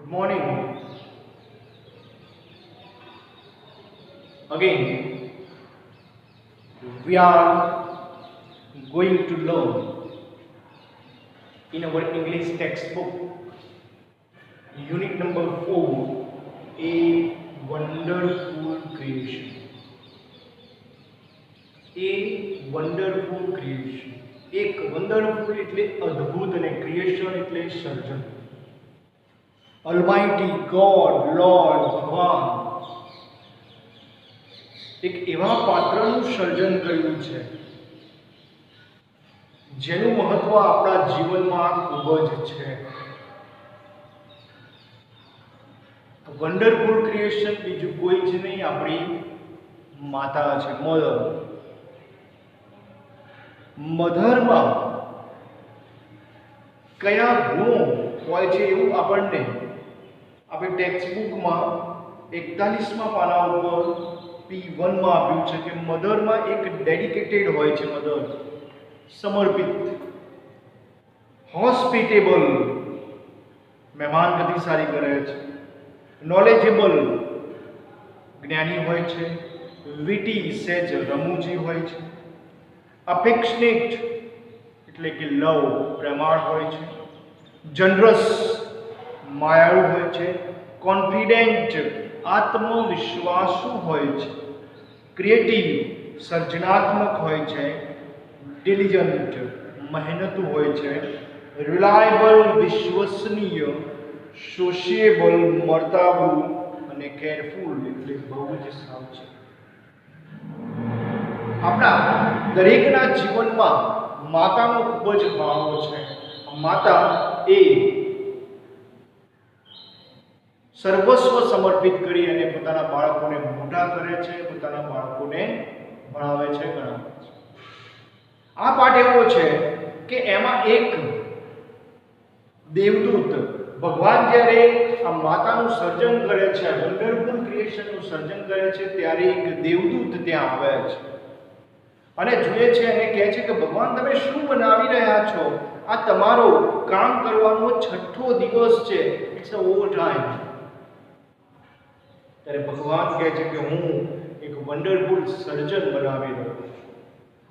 morning. Again, we are going to learn in our English textbook, unit number 4, A Wonderful Creation. A Wonderful Creation. એક wonderful એટલે અદ્ભુત અને creation એટલે સર્જન. Almighty God lord ભગવાન એક એવા પાત્રનું સર્જન કર્યું છે જેનું મહત્વ આપણા જીવનમાં ખૂબ જ છે. વન્ડરફુલ ક્રિએશન બીજું કોઈ જ નહીં, આપણી માતા છે, મધર. મધરમાં કયા ગુણો હોય છે એવું આપણને આપણે ટેક્સ્ટબુકમાં 41મા પાના ઉપર P1 માં આપ્યું છે કે મધરમાં એક ડેડિકેટેડ હોય છે, મધર સમર્પિત, હોસ્પિટેબલ, મહેમાન ગતિ સારી કરે છે, નોલેજેબલ જ્ઞાની હોય છે, વિટી સેજ રમૂજી હોય છે, અફેક્શનેટ એટલે કે લવ પ્રેમાળ હોય છે, જનરસ માયાળુ હોય છે, કોન્ફિડન્ટ આત્મવિશ્વાસુ હોય છે, ક્રિએટિવ સર્જનાત્મક હોય છે, ડિલિજન્ટ મહેનતુ હોય છે, રિલાયબલ વિશ્વસનીય, સોશિયેબલ મર્યાદાળુ અને કેરફુલ એટલે બહુ જ સાવચેત. આપણા દરેકના જીવનમાં માતાનો ખૂબ જ ભાવ છે. માતા એ સર્વસ્વ સમર્પિત કરી અને પોતાના બાળકોને મોટા કરે છે, પોતાના બાળકોને ભણાવે છે, ગણાવે છે. આ પાઠ એવો છે કે એમાં એક દેવદૂત, ભગવાન જ્યારે આ માતાનું સર્જન કરે છે, વન્ડરફુલ ક્રિએશનનું સર્જન કરે છે, ત્યારે એક દેવદૂત ત્યાં આવે છે અને જોઈએ છે અને કહે છે કે ભગવાન તમે શું બનાવી રહ્યા છો? આ તમારો કામ કરવાનો 6થો દિવસ છે, ઇટ્સ અ ઓવર ટાઈમ. ત્યારે ભગવાન કહે છે કે હું એક વન્ડરફુલ સર્જન બનાવી રહ્યો છું.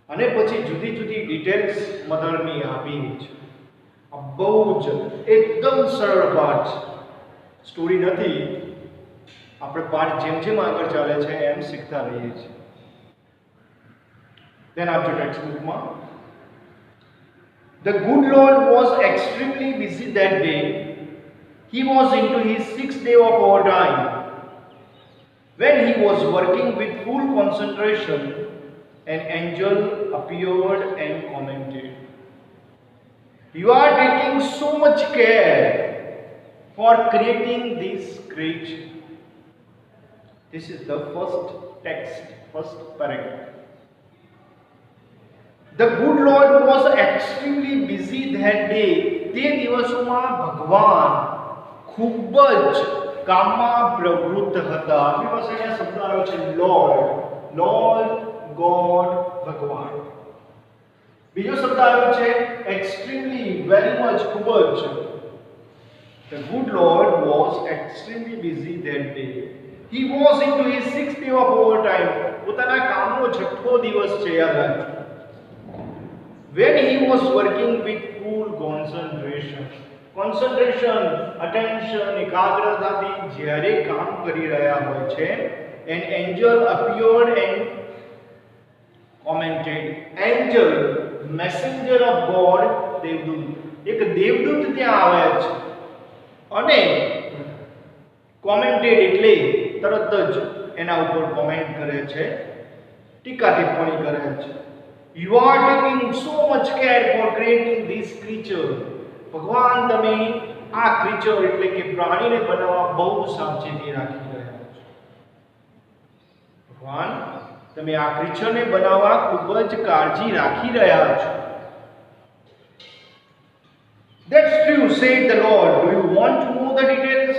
અને પછી જુદી જુદી ડિટેલ્સ મધરની આપી છે. આ બહુ જ એકદમ સરળ પાઠ છે, સ્ટોરી નથી. આપણે પાઠ જેમ જેમ આગળ ચાલે છે એમ શીખતા રહીએ છીએ. Then after textbook, the good Lord was extremely busy that day. He was into his 6th day of overtime. When he was working with full concentration, an angel appeared and commented, "You are taking so much care for creating this creature." This is the first text, first paragraph. The good Lord was extremely busy that day. તે દિવસોમાં ભગવાન ખૂબ જ કામમાં પ્રવૃત્ત હતા. આપણી પાસે અહીંયા શબ્દ આવ્યો છે લોર્ડ, લોર્ડ, ગોડ, ભગવાન. બીજો શબ્દ આવ્યો છે એક્સ્ટ્રીમલી, વેરી મચ, ખૂબ જ. The good Lord was extremely busy that day. He was into his 6th day of overtime. પોતાના કામનો 6થો દિવસ છે, યાદ રાખજો. When he was working with full concentration, attention, એકાગ્રતાથી જ્યારે કામ કરી રહ્યા હોય છે, an angel appeared and commented. Angel, messenger of God, દેવદૂત. એક દેવદૂત ત્યાં આવે છે અને commented એટલે તરત જ એના ઉપર કોમેન્ટ કરે છે, ટીકા ટિપ્પણી કરે છે. You are taking so much care for creating this creature. ભગવાન તમે આ ક્રીચર એટલે કે પ્રાણીને બનાવવા બહુ સાવચેતી રાખી રહ્યા છો. ભગવાન તમે આ ક્રીચરને બનાવવા ખૂબ જ કાળજી રાખી રહ્યા છો. That's true, said the Lord. Do you want to know the details?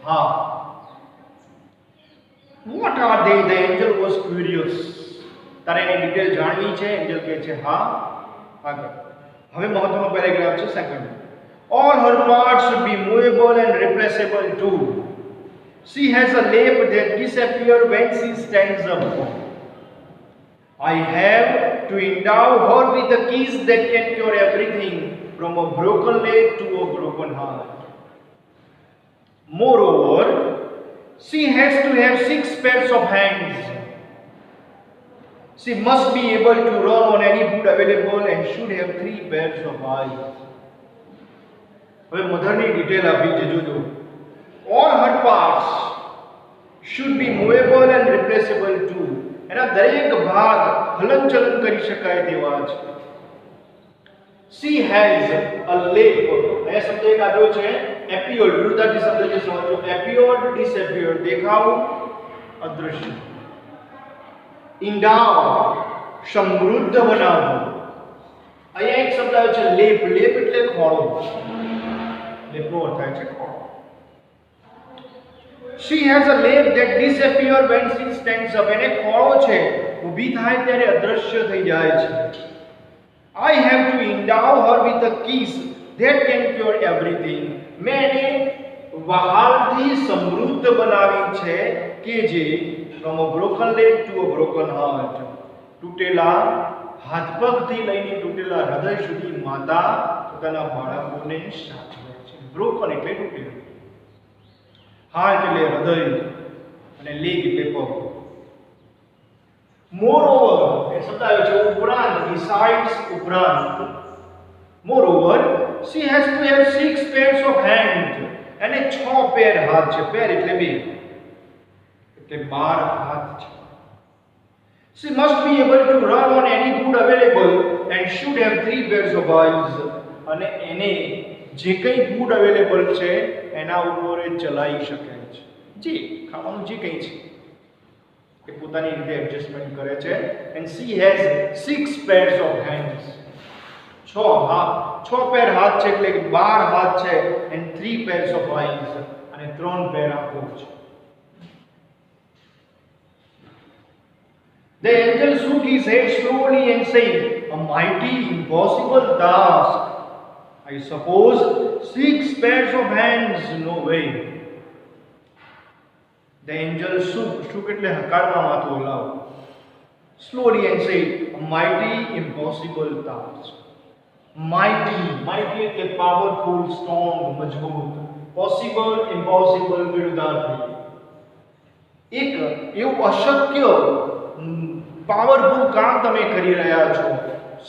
હા. What are they? The angel was curious. તારે એની ડિટેલ જાણવી છે? એન્જલ કહે છે હા. આગળ હવે મહત્વનો પેરેગ્રાફ છે, second. All her parts should be movable and replaceable too. She has a lap that disappears when she stands up. I have to endow her with the keys that can cure everything from a broken leg to a broken heart. Moreover, she has to have 6 pairs of hands. She must be able to run on any food available and should have 3 pairs of eyes. હવે મધરની detail આપી છે જોજો. All her parts should be movable and replaceable too. એના દરેક ભાગ હલનચલન કરી શકાય તેવા છે. She has a lap. એ શબ્દ એક આવ્યો છે appeared. વિરુદ્ધાર્થી શબ્દ જે સમજો. appeared, disappeared. દેખાવું, અદૃશ્ય. endow, સમૃદ્ધ બનાવવું. અહીંયા એક શબ્દ આવ્યો છે લેપ. લેપ એટલે ખોળો. લેપનો અર્થ થાય છે ખોળો. She has a lap that disappears when she stands up. એને ખોળો છે, ઊભી થાય ત્યારે અદૃશ્ય થઈ જાય છે. I have to endow her with the keys that can cure everything. મેં એને વહાલથી સમૃદ્ધ બનાવી છે કે જે from a broken leg to a broken heart. તૂટેલા હાથ પગથી લઈને તૂટેલા હૃદય સુધી માતા પોતાના બાળકોને સાચવે છે. broken એટલે તૂટેલું. હાર્ટ એટલે હૃદય અને લેગ એટલે પગ. મોરઓવર એ શબ્દ આવ્યો છે ઉપરાંત, besides ઉપરાંત. મોરઓવર she has to have 6 pairs of hands. અને 6 પેર હાથ છે. પેર એટલે 2 એટલે 12 હાથ છે. She must be able to run on any food available and should have 3 pairs of eyes. અને એને જે કંઈ ફૂડ અવેલેબલ છે એના ઉપર એ ચલાવી શકે છે. જે ખાવાનું જે કંઈ છે એ પોતાની રીતે એડજસ્ટમેન્ટ કરે છે. and she has 6 pairs of hands. 6 પેર હાથ છે એટલે 12 હાથ છે. and 3 pairs of eyes. અને 3 પેર આંખો છે. The angel shook his head slowly and said, "A mighty, impossible task. I suppose 6 pairs of hands, no way." The angel shook એટલે હકારમાં માથું હલાવવું. Slowly and said, "A mighty, impossible task." Mighty એટલે powerful, strong, મજબૂત. Possible, impossible વિરુદ્ધાર્થી. એક એવું અશક્ય powerful કામ તમે કરી રહ્યા છો.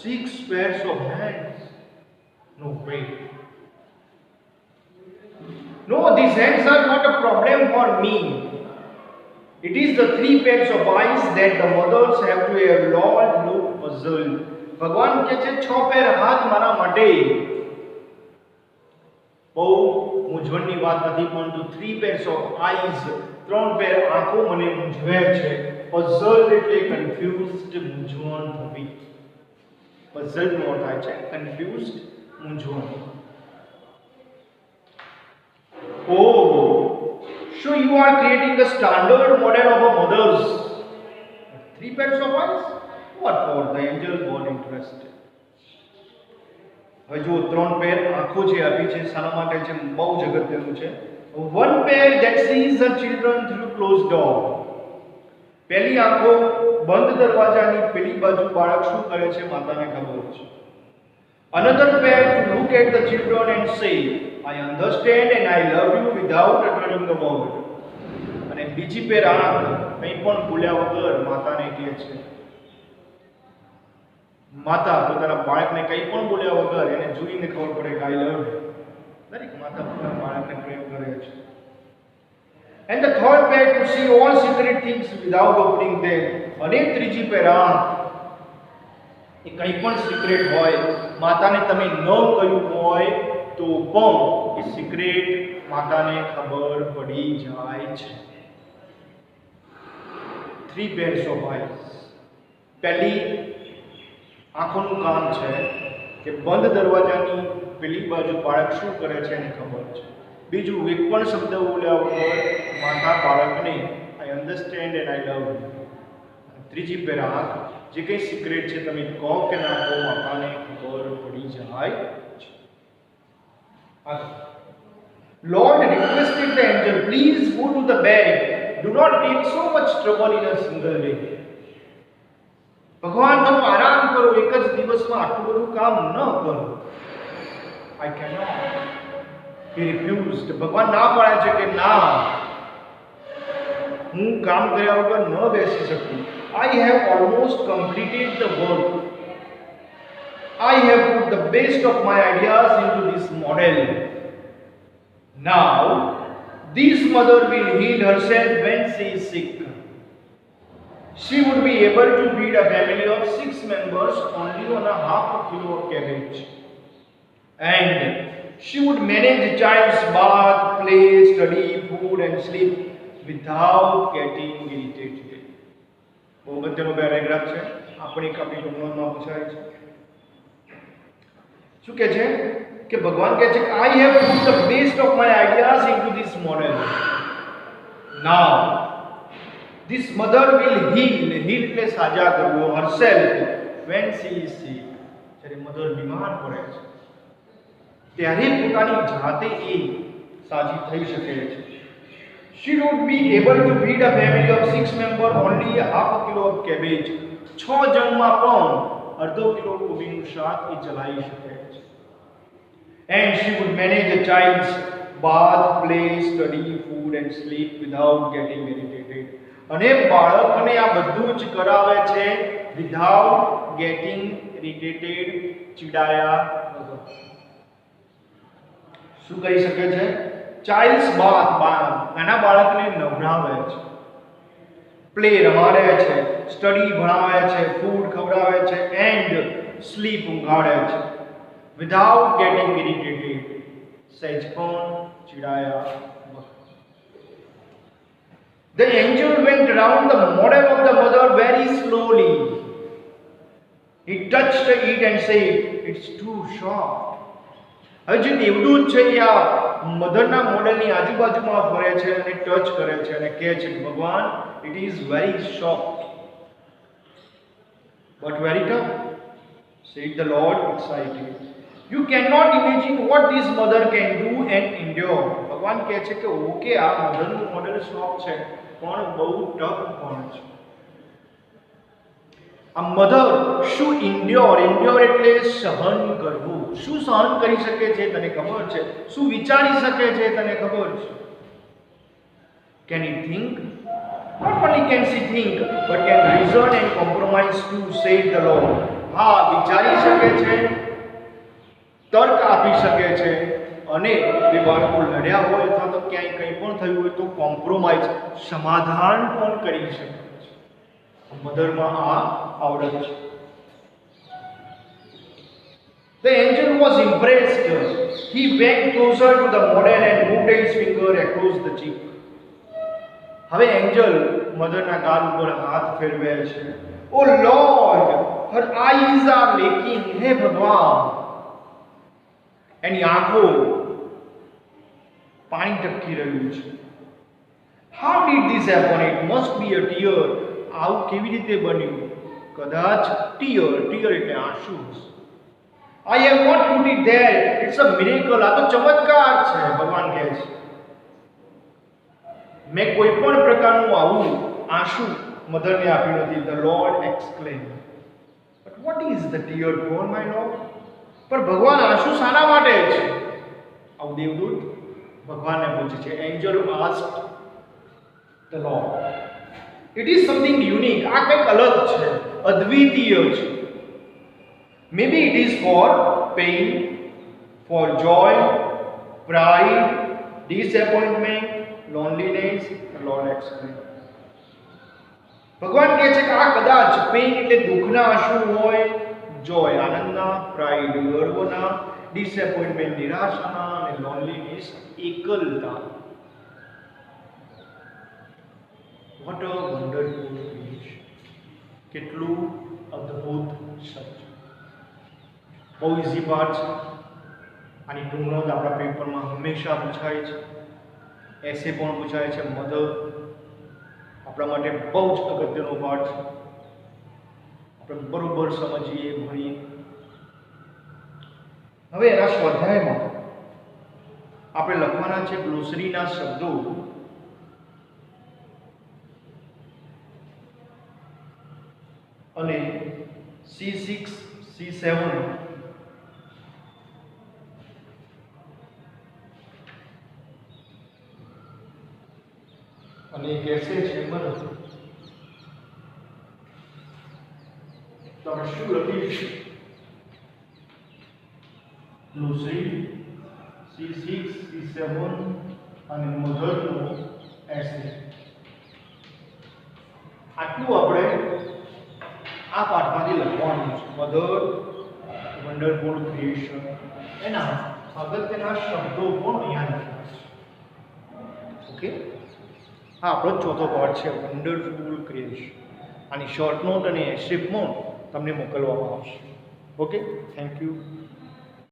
6 pairs of hands, no way. No, these hands are not a problem for me. It is the 3 pairs of eyes that the mothers have to have. Lord, look puzzled. ભગવાન કહે છે 6 પેર હાથ મારા માટે બહુ મૂંઝવણની વાત નથી, પરંતુ 3 pairs of eyes, 3 પેર આંખો મને મૂંઝવે છે. puzzled એટલે કન્ફ્યુઝડ, મૂંઝવણ થવી. puzzled નો અર્થ થાય છે કન્ફ્યુઝડ, મૂંઝવણ. Oh, so you are creating the standard model of a mother's 3 pairs of eyes? What for? The angel got interested. હવે જો 3 પેર આંખો જે આપી છે શાના માટે છે? બહુ જ અગત્યનું છે. One pair that sees her children through closed door. પહેલી આંખો બંધ દરવાજાની પેલી બાજુ બાળક શું કરે છે માતાને ખબર છે. Another pair to look at the children and say, "I understand and I love you" without uttering a word. અને બીજી પેર આંખ કંઈ પણ બોલ્યા વગર માતાને કહે છે. માતા પોતાના બાળકને કંઈ પણ બોલ્યા વગર એને જોઈને ખબર પડે કે આઈ લવ યુ. દરેક માતા પોતાના બાળકને પ્રેમ કરે છે. And the third pair to see all secret things without opening them. અને ત્રીજી પેર આંખ એ કંઈ પણ સિક્રેટ હોય માતાને તમે ન કહ્યું હોય તો પણ એ સિક્રેટ માતાને ખબર પડી જાય છે. 3 pairs of eyes. પહેલી આંખોનું કામ છે કે બંધ દરવાજાની પેલી બાજુ બાળક શું કરે છે એને ખબર છે. બીજું એક પણ શબ્દ બોલ્યા વગર માતા બાળકને આઈ understand and I love you. ત્રીજી પેર આંખ જે કંઈ સિક્રેટ છે તમે કહો કે ના કહો માતાને ખબર પડી જાય છે. Lord requested the angel, please go to the bed. Do not take so much trouble in a single day. ભગવાન તમે આરામ કરો, એક જ દિવસમાં આટલું બધું કામ ન કરો. I cannot. He refused. ભગવાન ના પાડે છે કે ના, હું કામ કર્યા વગર ન બેસી શકું. I have almost completed the work. I have put the best of my ideas into this model. Now, this mother will heal herself when she is sick. She would be able to feed a family of 6 members only on a half a kilo of cabbage. And she would manage a child's bath, play, study, food and sleep without getting irritated. બહુ મધ્યનો paragraph છે, આપણી કાપી ટૂંકમાં પૂછાય છે. શું કહે છે કે ભગવાન કહે છે I have put the best of my ideas into this model. Now this mother will heal એટલે સાજા કરવો, herself when she is sick. જ્યારે મધર બીમાર પડે છે ત્યારે પોતાની જાતે એ સાજી થઈ શકે છે. She would be able to feed a family of 6 members only half a kilo of cabbage. 6 જણમાં પણ અડધો કિલો કોબીનું શાક એ ચલાવી શકે છે. And she would manage a child's bath, play, study, food and sleep without getting irritated. અને બાળકને આ બધું જ કરાવે છે without getting irritated, ચીડાયા વગર. શું કરી શકે છે? ચાઇલ્ડ્સ બાથ, નાના બાળકને નવરાવે છે, પ્લે રમાડે છે, સ્ટડી ભણાવે છે, ફૂડ ખવડાવે છે એન્ડ સ્લીપ ઊંઘાડે છે વિધાઉટ ગેટિંગ ઇરિટેટેડ, સહેજ પણ ચીડાયા વગર. The angel went around the model of the mother very slowly. He touched it and said, "It's too soft." હવે જે દેવદૂત છે એ આ મધરના મોડેલની આજુબાજુમાં ફરે છે અને ટચ કરે છે અને કહે છે ભગવાન it is very soft but very tough, said the Lord excited. You cannot imagine what this mother can do and endure. ભગવાન કહે છે કે ઓકે આ મધરનું મોડેલ સોફ્ટ છે પણ બહુ ટફ પણ છે. આ મધર શું ઇન્ડ્યોર એટલે સહન કરવું, શું સહન કરી શકે છે તને ખબર છે? શું વિચારી શકે છે તને ખબર છે? Can he think? Not only can she think but can reason and compromise too, said the Lord. હા, વિચારી શકે છે, તર્ક આપી શકે છે અને બે બાળકો લડ્યા હોય અથવા તો ક્યાંય કંઈ પણ થયું હોય તો કોમ્પ્રોમાઇઝ, સમાધાન પણ કરી શકે છે. મધરમાં આ આવડત છે. The angel was impressed. He went closer to the model and moved his finger across the cheek. હવે એન્જલ મધરના ગાલ ઉપર હાથ ફેરવે છે. Oh Lord, her eyes are leaking. હે ભગવાન, એની આંખો પાણી ટપકી રહ્યું છે. How did this happen? It must be a tear. આવું કેવી રીતે બન્યું? કદાચ ટીયર એટલે આંસુ. I have not put it there. It's a miracle. આ તો ચમત્કાર છે, ભગવાન કહે છે. મેં કોઈ પણ પ્રકારનું આવું આંસુ મધરને આપ્યું નથી. The Lord exclaimed. But what is the tear for, my Lord? પર ભગવાન આંસુ શાના માટે છે? આવું દેવદૂત ભગવાનને પૂછે છે. Angel asked the Lord. It is something unique. આ કંઈક અલગ છે, અદ્વિતીય છે. Maybe it is for pain, for joy, pride, disappointment, loneliness. The Lord explained. ભગવાન કહે છે કે આ કદાચ પેઇન એટલે દુઃખના આંસુ હોય, જોય આનંદના, પ્રાઇડ ગર્વના, ડિસએપોઇન્ટમેન્ટ નિરાશાના અને લોનલીનેસ એકલતા. What a wonderful creation. કેટલું અદ્ભુત શબ્દ. બહુ ઇઝી પાર્ટ છે. આની ટૂંક નોંધ આપણા પેપરમાં હંમેશા પૂછાય છે, એસે પણ પૂછાય છે. મધર આપણા માટે બહુ જ અગત્યનો પાઠ છે. આપણે બરોબર સમજીએ, ભણીએ. હવે એના સ્વાધ્યાયમાં આપણે લખવાના છે ગ્લોસરીના શબ્દો અને C6 C7 અને કહેશે છે મને તમે શું લખીશું ગ્લોસરી C6 C7 અને મધરનો એસે આટલું આપણે આ પાઠમાંથી લખવાનું છે મધર વન્ડરફુલ ક્રિએશન એના અગત્યના શબ્દો પણ અહીંયા લખ્યા છે ઓકે હા આપણો ચોથો પાઠ છે વન્ડરફુલ ક્રિએશન આની શોર્ટ નોટ અને એસ્ટ્રીપ નોટ તમને મોકલવામાં આવશે ઓકે થેન્ક યુ